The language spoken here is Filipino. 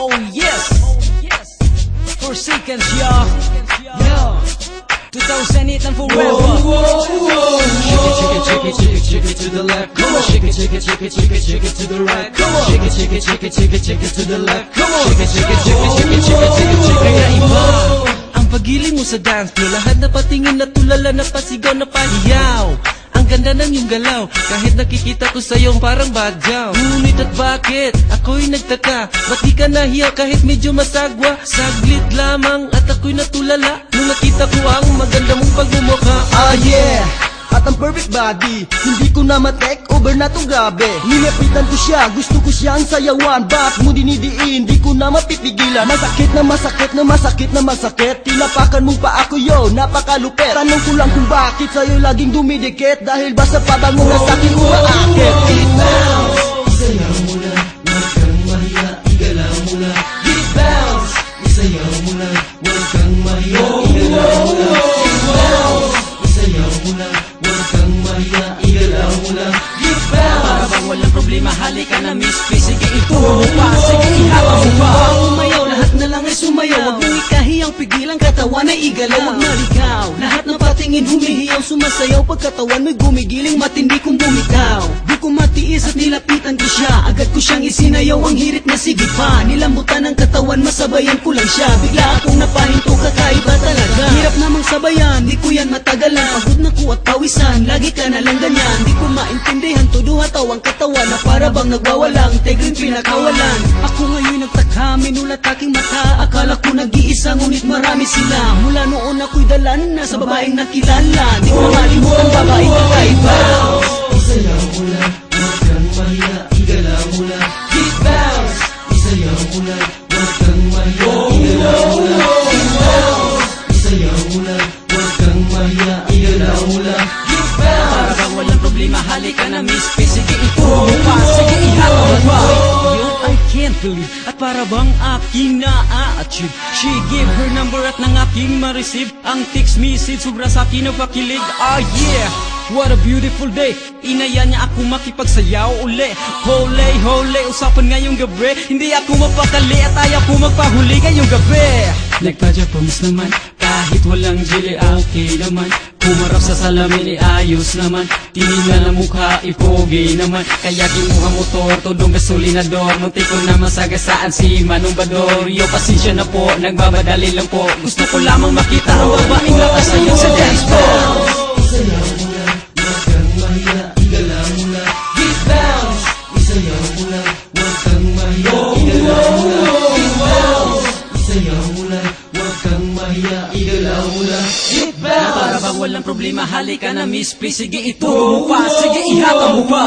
Oh yes, for seconds, y'all. Yo, 2008 and forever. Shake it, shake it, shake it to the left. Come on, shake it, shake it, shake it, shake it, shake it to the right. Come on, shake it, shake it, shake it, shake it, shake it to the left. Come on, shake it, shake it, shake it, shake it, shake it, shake it, shake it. Kaya iba ang pagiling mo sa dance floor. Lahat na patingin na tulala na pasigaw na pahiyaw. Ang ganda ng iyong galaw, kahit nakikita ko sa'yo parang badyaw. Ngunit at bakit? Ako'y nagtaka, ba't di ka nahiya kahit medyo masagwa? Saglit lamang at ako'y natulala nung nakita ko ang maganda mong pagmumukha. Ah yeah, at ang perfect body, hindi ko na ma-take over na tong grabe. Nilapitan ko siya, gusto ko siyang sayawan. Bakit mo dinidiin, di ko na mapipigilan. Masakit na masakit na masakit na masakit. Tinapakan mo pa ako yo, napakalupit. Tanong ko lang kung bakit sa'yo laging dumidikit. Dahil basta pabango na sa'kin umaakit. Get bounce, isayaw mo na, huwag kang mahiya. Igalaw mo na, get bounce, isayaw mo na, huwag kang mahiya. Igalaw mo na, get bounce, isayaw mo na, huwag kang mahiya. Igalaw mo na, get bounce. Para bang walang problema, halika na Miss P. Sige ituro mo pa, sige ihaba mo pa. Umayaw, lahat na lang ay sumayaw. Huwag mong ikahiyang pigilan, katawan ay igalaw. Huwag naligaw, lahat ng patingin humihiyaw. Sumasayaw, pagkatawan mo'y gumigiling, matindi kong bumitaw. Di ko matiis at nilapitan ko siya, agad ko siyang isinayaw, ang hirit na sige pa. Nilambutan ng katawan, masabayan ko lang siya. Bigla akong napahinto, kakaiba talaga. Hirap namang sabayan, di ko yan matagalan. Pagod na ko at pawisan, lagi ka na lang ganyan. Di ko maintindihan, todo hataw ang katawan na para bang nagwawalang, tegring pinakawalan. Ako ngayon nagtaka, minulat aking mata. Akala ko nag-iisa, ngunit marami sila. Mula noon ako'y dalan na sa babaeng nakilala. Di ko malimutan, babaeng kakaiba. Isayaw mo na, huwag kang mahiya. Igalaw mo na, get bounce. Isayaw mo na, huwag kang mahiya. Igalaw mo na, get bounce. Isayaw mo na, huwag kang mahiya. Igalaw mo na, get bounce. Para bang walang problema, halika na Miss P. Sige ituro mo pa, sige ihaba mo pa. Yun, I can't believe, at para bang aking na-achieve. She gave her number at nang aking ma-receive ang text message, sobra sa akin na pakilig. Ah yeah, what a beautiful day. Inaya niya ako makipagsayaw uli. Hole, hole, usapan ngayong gabi. Hindi ako mapakali at ayaw ko magpahuli ngayong gabi. Nagpadya promise naman, kahit walang jili okay naman. Pumarap sa salamin ayos naman. Tinignan ang mukha ipogi naman. Kaya kinuha motor, todong gasolinador. Munti ko na masagasaan si Manong Badorio. Pasensya na po, nagmamadali lang po. Gusto ko lamang makita ang babaeng nakasayaw sa dance floor. Isayaw mo na, huwag kang mahiya. Igalaw mo na, get bounce. Isayaw mo na, huwag kang mahiya. Igalaw mo na, get bounce. Isayaw mo na, huwag kang mahiya. Igalaw mo na, get bounce. Para bang walang problema, halika na Miss P. Sige ituro mo pa, sige ihata mo pa.